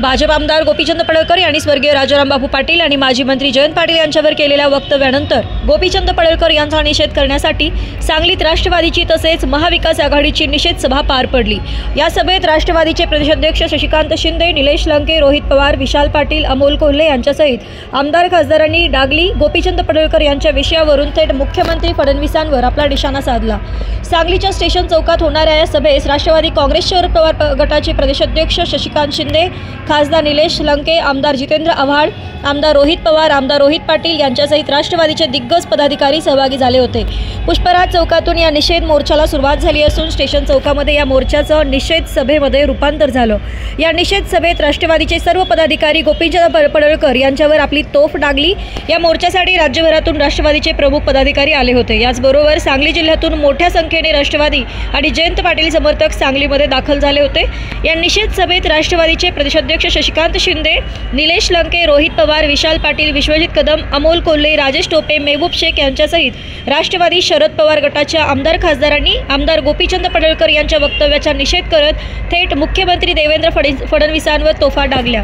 भाजप आमदार गोपीचंद पडळकर यांनी स्वर्गीय राजारामबापू पाटील आणि माजी मंत्री जयंत पाटील यांच्यावर केलेल्या वक्तव्यानंतर गोपीचंद पडळकर यांचा निषेध करण्यासाठी सांगलीत राष्ट्रवादीची तसेच महाविकास आघाडीची निषेध सभा पार पडली। या सभेत राष्ट्रवादीचे प्रदेशाध्यक्ष शशिकांत शिंदे, निलेश लंके, रोहित पवार, विशाल पाटील, अमोल कोल्हे यांच्यासहित आमदार खासदारांनी डागली गोपीचंद पडळकर यांच्या विषयावरून थेट मुख्यमंत्री फडणवीसांवर आपला निशाणा साधला। सांगलीच्या स्टेशन चौकात होणाऱ्या या सभेस राष्ट्रवादी काँग्रेस शरद पवार गटाचे प्रदेशाध्यक्ष शशिकांत शिंदे, खासदार निलेश लंके, आमदार जितेंद्र आव्हाड, आमदार रोहित पवार, आमदार रोहित पाटील यांच्यासहित राष्ट्रवादीचे दिग्गज पदाधिकारी सहभागी झाले होते। पुष्पराज चौकातून या निषेध मोर्चाला सुरुवात झाली असून स्टेशन चौकामध्ये या मोर्चाचं निषेध सभेमध्ये रूपांतर झालं। या निषेध सभेत राष्ट्रवादीचे सर्व पदाधिकारी गोपीचंद पडळकर यांच्यावर आपली तोफ डागली। या मोर्चासाठी राज्यभरातून राष्ट्रवादीचे प्रमुख पदाधिकारी आले होते। याचबरोबर सांगली जिल्ह्यातून मोठ्या संख्येने राष्ट्रवादी आणि जयंत पाटील समर्थक सांगलीमध्ये दाखल झाले होते। या निषेध सभेत राष्ट्रवादीचे प्रदेशाध्यक्ष शशिकांत शिंदे, निलेश लंके, रोहित पवार, विशाल पाटील, विश्वजित कदम, अमोल कोल्हे, राजेश टोपे, मेहबूब शेख यांच्यासहित राष्ट्रवादी शरद पवार गटाच्या आमदार खासदारांनी आमदार गोपीचंद पडळकर यांच्या वक्तव्याचा निषेध करत थेट मुख्यमंत्री देवेंद्र फडणवीसांवर तोफा डागल्या।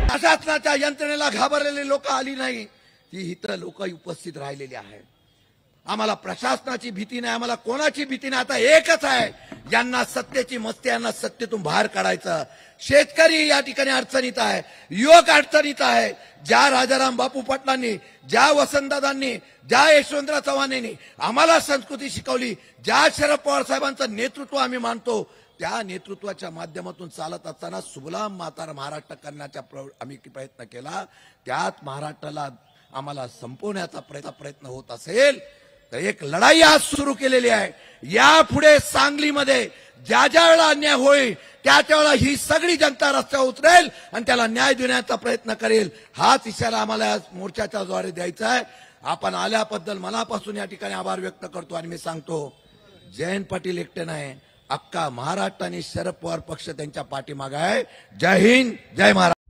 प्रशासनाच्या यंत्रणेला घाबरलेली लोक आली नाही, ती इतर लोक उपस्थित राहिलेली आहेत। आम्हाला प्रशासनाची भीती नाही, आम्हाला कोणाची भीती नाही। आता एकच आहे, यांना सत्तेची मस्ती, यांना सत्तेतून बाहेर काढायचं। शेतकरी या ठिकाणी अडचणीत आहे, युवक अडचणीत आहे। ज्या राजाराम बापू पाटलांनी, ज्या वसंतदादांनी, ज्या यशवंतराव चव्हाणांनी आम्हाला संस्कृती शिकवली, ज्या शरद पवार साहेबांचं नेतृत्व आम्ही मानतो, त्या नेतृत्वाच्या माध्यमातून चालत असताना सुबलाम म्हातार महाराष्ट्र करण्याचा आम्ही प्रयत्न केला। त्यात महाराष्ट्राला आम्हाला संपवण्याचा प्रयत्न होत असेल तर एक लढाई आज सुरू केलेली आहे। यापुढे सांगलीमध्ये ज्या ज्या वेळेला अन्याय होईल त्या वेळेला ही सगळी जनता रस्त्यावर उतरेल आणि त्याला न्याय देण्याचा प्रयत्न करेल। हाच इशारा आम्हाला आज मोर्चाच्या द्वारे द्यायचा आहे। आपण आल्याबद्दल मनापासून या ठिकाणी आभार व्यक्त करतो आणि मी सांगतो, जयंत पाटील एकटे नाही, अख्खा महाराष्ट्र आणि शरद पवार पक्ष त्यांच्या पाठीमागे आहे। जय हिंद, जय महाराष्ट्र।